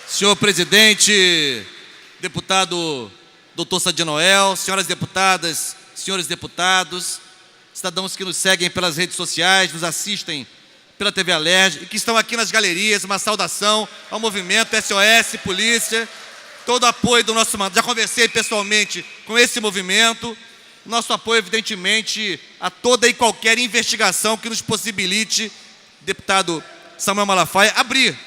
Senhor presidente, deputado Dr. Sadi Noel, senhoras deputadas, senhores deputados, cidadãos que nos seguem pelas redes sociais, nos assistem pela TV Alerj e que estão aqui nas galerias, uma saudação ao movimento SOS Polícia, todo o apoio do nosso mandato. Já conversei pessoalmente com esse movimento, nosso apoio, evidentemente, a toda e qualquer investigação que nos possibilite, deputado Samuel Malafaia, abrir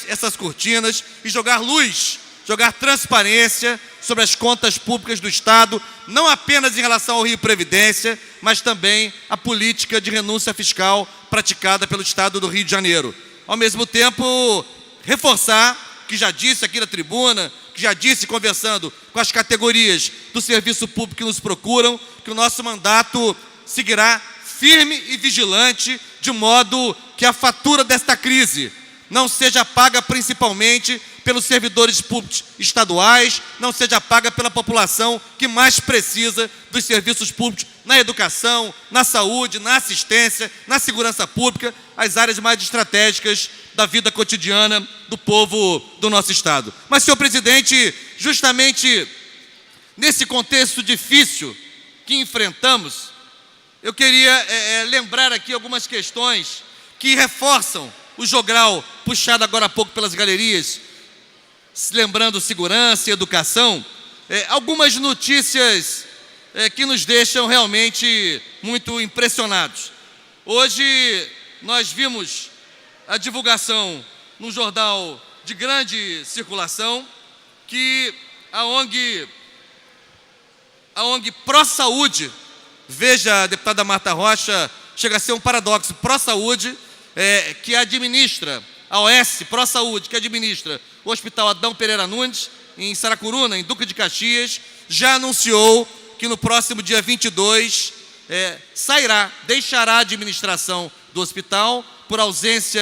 essas cortinas e jogar luz, jogar transparência sobre as contas públicas do Estado, não apenas em relação ao Rio Previdência, mas também a política de renúncia fiscal praticada pelo Estado do Rio de Janeiro. Ao mesmo tempo, reforçar, que já disse aqui na tribuna, que já disse conversando com as categorias do serviço público que nos procuram, que o nosso mandato seguirá firme e vigilante, de modo que a fatura desta crise não seja paga principalmente pelos servidores públicos estaduais, não seja paga pela população que mais precisa dos serviços públicos na educação, na saúde, na assistência, na segurança pública, as áreas mais estratégicas da vida cotidiana do povo do nosso Estado. Mas, senhor presidente, justamente nesse contexto difícil que enfrentamos, eu queria lembrar aqui algumas questões que reforçam o jogral puxado agora há pouco pelas galerias, lembrando segurança e educação, algumas notícias que nos deixam realmente muito impressionados. Hoje nós vimos a divulgação num jornal de grande circulação que a ONG Pró-Saúde, veja, a deputada Marta Rocha, chega a ser um paradoxo, Pró-Saúde, que administra, a OS Pró-Saúde, que administra o Hospital Adão Pereira Nunes, em Saracuruna, em Duque de Caxias, já anunciou que no próximo dia 22 deixará a administração do hospital por ausência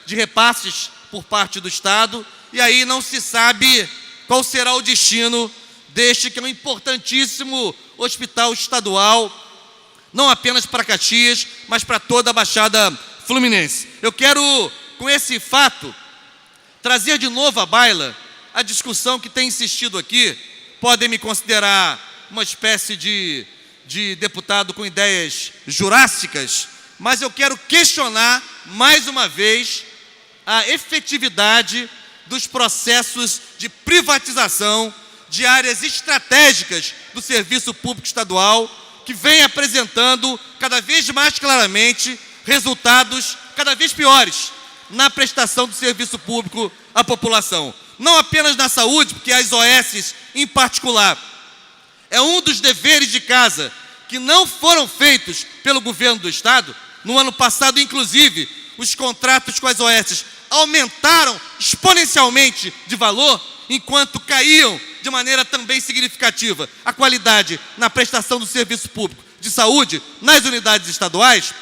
de repasses por parte do Estado, e aí não se sabe qual será o destino deste que é um importantíssimo hospital estadual, não apenas para Caxias, mas para toda a Baixada Fluminense. Eu quero, com esse fato, trazer de novo à baila a discussão que tem insistido aqui. Podem me considerar uma espécie de deputado com ideias jurássicas, mas eu quero questionar, mais uma vez, a efetividade dos processos de privatização de áreas estratégicas do serviço público estadual, que vem apresentando cada vez mais claramente resultados cada vez piores na prestação do serviço público à população. Não apenas na saúde, porque as OS em particular é um dos deveres de casa que não foram feitos pelo governo do Estado. No ano passado, inclusive, os contratos com as OS aumentaram exponencialmente de valor, enquanto caíam de maneira também significativa a qualidade na prestação do serviço público de saúde nas unidades estaduais,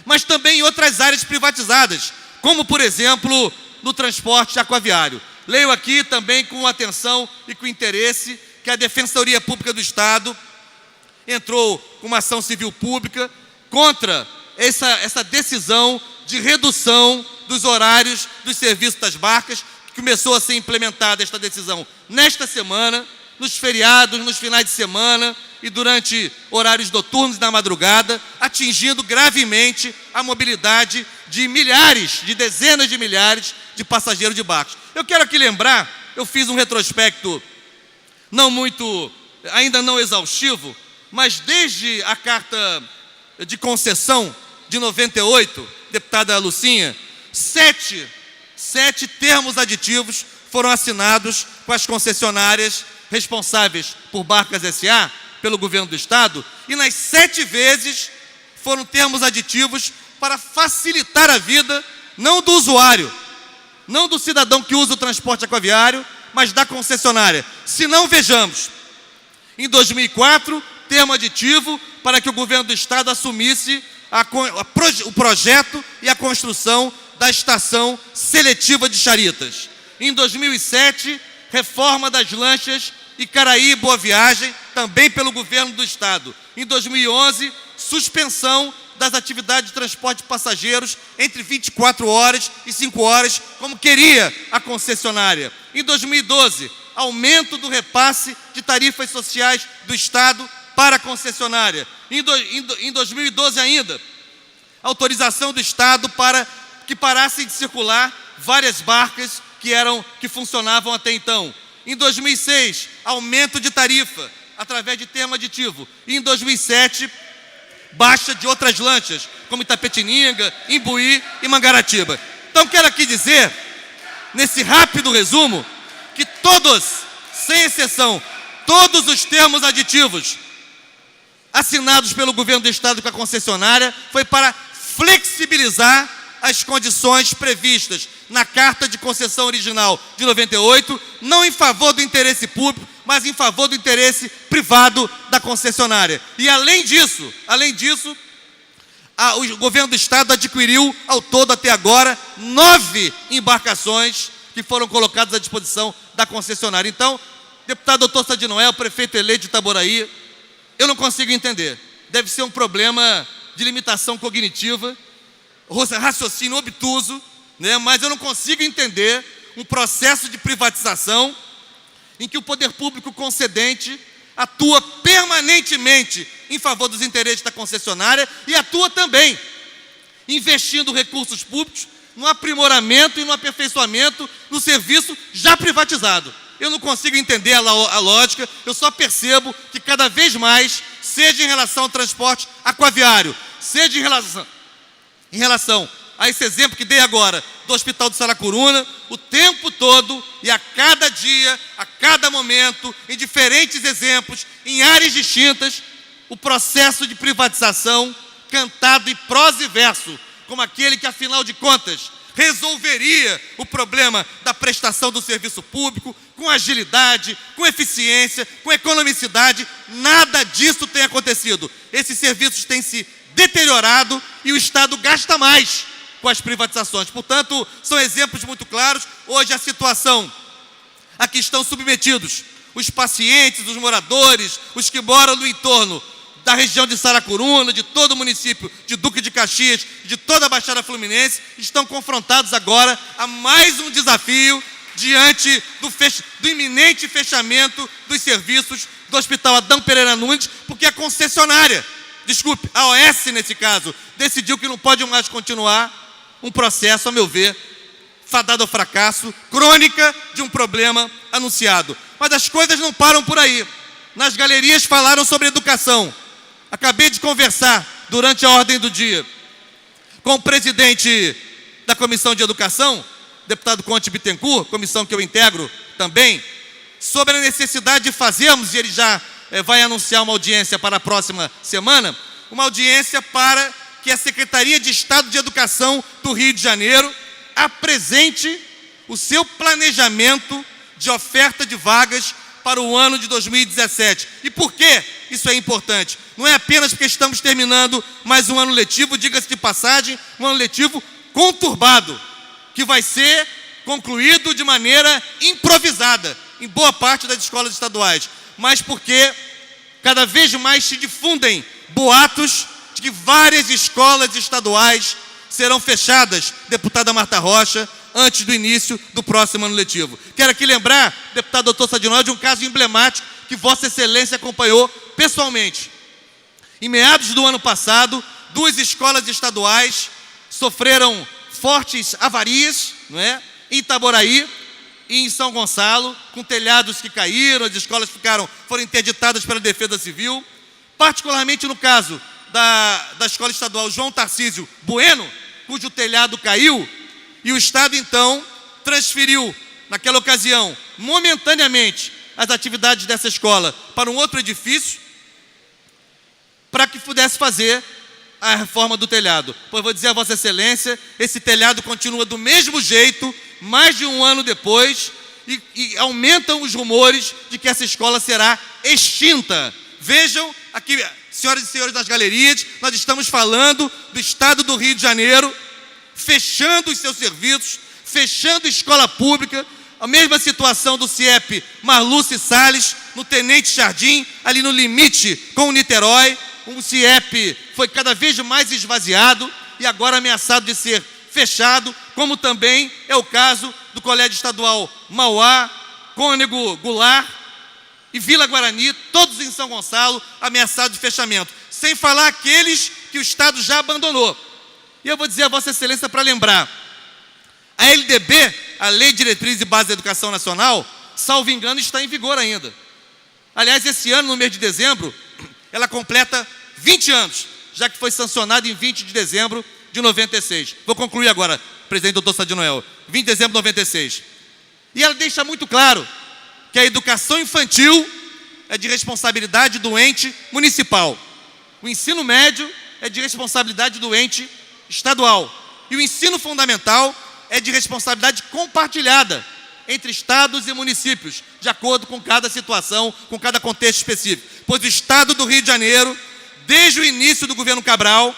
mas também em outras áreas privatizadas, como, por exemplo, no transporte aquaviário. Leio aqui também com atenção e com interesse que a Defensoria Pública do Estado entrou com uma ação civil pública contra essa decisão de redução dos horários dos serviços das barcas, que começou a ser implementada esta decisão nesta semana, nos feriados, nos finais de semana e durante horários noturnos e na madrugada, atingindo gravemente a mobilidade de milhares, de dezenas de milhares de passageiros de barcos. Eu quero aqui lembrar, eu fiz um retrospecto ainda não exaustivo, mas desde a carta de concessão de 98, deputada Lucinha, sete termos aditivos foram assinados com as concessionárias responsáveis por Barcas S.A., pelo governo do Estado, e nas 7 vezes foram termos aditivos para facilitar a vida, não do usuário, não do cidadão que usa o transporte aquaviário, mas da concessionária. Se não, vejamos, em 2004, termo aditivo para que o governo do Estado assumisse o projeto e a construção da estação seletiva de Charitas. Em 2007, reforma das lanchas Icaraí e Boa Viagem, também pelo governo do Estado. Em 2011, suspensão das atividades de transporte de passageiros entre 24 horas e 5 horas, como queria a concessionária. Em 2012, aumento do repasse de tarifas sociais do Estado para a concessionária. Em 2012 ainda, autorização do Estado para que parassem de circular várias barcas que funcionavam até então. Em 2006, aumento de tarifa através de termo aditivo. E em 2007, baixa de outras lanchas, como Itapetininga, Imbuí e Mangaratiba. Então quero aqui dizer, nesse rápido resumo, que todos, sem exceção, todos os termos aditivos assinados pelo governo do Estado com a concessionária foi para flexibilizar as condições previstas na Carta de Concessão Original de 98, não em favor do interesse público, mas em favor do interesse privado da concessionária. E além disso, o governo do Estado adquiriu, ao todo até agora, 9 embarcações que foram colocadas à disposição da concessionária. Então, deputado Dr. Sadi Noel, prefeito eleito de Itaboraí, eu não consigo entender. Deve ser um problema de limitação cognitiva, raciocínio obtuso, né? Mas eu não consigo entender um processo de privatização em que o poder público concedente atua permanentemente em favor dos interesses da concessionária e atua também investindo recursos públicos no aprimoramento e no aperfeiçoamento do serviço já privatizado. Eu não consigo entender a lógica, eu só percebo que cada vez mais, seja em relação ao transporte aquaviário, seja em relação a esse exemplo que dei agora do Hospital de Saracuruna, o tempo todo e a cada dia, a cada momento, em diferentes exemplos, em áreas distintas, o processo de privatização cantado em prosa e verso, como aquele que, afinal de contas, resolveria o problema da prestação do serviço público com agilidade, com eficiência, com economicidade. Nada disso tem acontecido. Esses serviços têm se deteriorado e o Estado gasta mais com as privatizações. Portanto, são exemplos muito claros. Hoje a situação a que estão submetidos os pacientes, os moradores, os que moram no entorno da região de Saracuruna, de todo o município de Duque de Caxias, de toda a Baixada Fluminense, estão confrontados agora a mais um desafio diante do iminente fechamento dos serviços do Hospital Adão Pereira Nunes, porque a concessionária, a OS nesse caso, decidiu que não pode mais continuar um processo, a meu ver, fadado ao fracasso, crônica de um problema anunciado. Mas as coisas não param por aí. Nas galerias falaram sobre educação. Acabei de conversar durante a ordem do dia com o presidente da Comissão de Educação, deputado Conte Bittencourt, comissão que eu integro também, sobre a necessidade de fazermos, e ele já vai anunciar uma audiência para a próxima semana, uma audiência para que a Secretaria de Estado de Educação do Rio de Janeiro apresente o seu planejamento de oferta de vagas para o ano de 2017. E por que isso é importante? Não é apenas porque estamos terminando mais um ano letivo, diga-se de passagem, um ano letivo conturbado, que vai ser concluído de maneira improvisada em boa parte das escolas estaduais, mas porque cada vez mais se difundem boatos de que várias escolas estaduais serão fechadas, deputada Marta Rocha, antes do início do próximo ano letivo. Quero aqui lembrar, deputado Dr. Sadi Noel, de um caso emblemático que Vossa Excelência acompanhou pessoalmente. Em meados do ano passado, 2 escolas estaduais sofreram fortes avarias, não é? Em Itaboraí e em São Gonçalo, com telhados que caíram, as escolas foram interditadas pela Defesa Civil, particularmente no caso da escola estadual João Tarcísio Bueno, cujo telhado caiu, e o Estado, então, transferiu, naquela ocasião, momentaneamente, as atividades dessa escola para um outro edifício, para que pudesse fazer a reforma do telhado. Pois vou dizer a Vossa Excelência, esse telhado continua do mesmo jeito, mais de um ano depois, e aumentam os rumores de que essa escola será extinta. Vejam aqui, senhoras e senhores das galerias, nós estamos falando do Estado do Rio de Janeiro, fechando os seus serviços, fechando escola pública, a mesma situação do CIEP Marluce Salles, no Tenente Jardim, ali no limite com o Niterói, um CIEP foi cada vez mais esvaziado e agora ameaçado de ser fechado, como também é o caso do Colégio Estadual Mauá, Cônego Goulart e Vila Guarani, todos em São Gonçalo, ameaçados de fechamento. Sem falar aqueles que o Estado já abandonou. E eu vou dizer a Vossa Excelência para lembrar, a LDB, a Lei de Diretriz e Base da Educação Nacional, salvo engano, está em vigor ainda. Aliás, esse ano, no mês de dezembro, ela completa 20 anos, já que foi sancionada em 20 de dezembro de 96. Vou concluir agora, presidente doutor Sadi Noel. 20 de dezembro de 96. E ela deixa muito claro que a educação infantil é de responsabilidade do ente municipal. O ensino médio é de responsabilidade do ente estadual. E o ensino fundamental é de responsabilidade compartilhada entre estados e municípios, de acordo com cada situação, com cada contexto específico. Pois o Estado do Rio de Janeiro, desde o início do governo Cabral,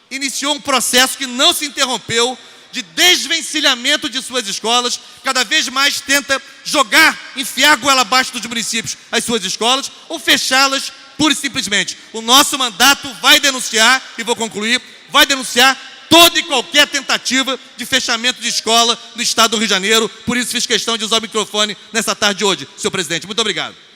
iniciou um processo que não se interrompeu de desvencilhamento de suas escolas, cada vez mais tenta enfiar goela abaixo dos municípios as suas escolas, ou fechá-las pura e simplesmente. O nosso mandato vai denunciar, e vou concluir, vai denunciar toda e qualquer tentativa de fechamento de escola no Estado do Rio de Janeiro. Por isso fiz questão de usar o microfone nessa tarde de hoje, senhor presidente. Muito obrigado.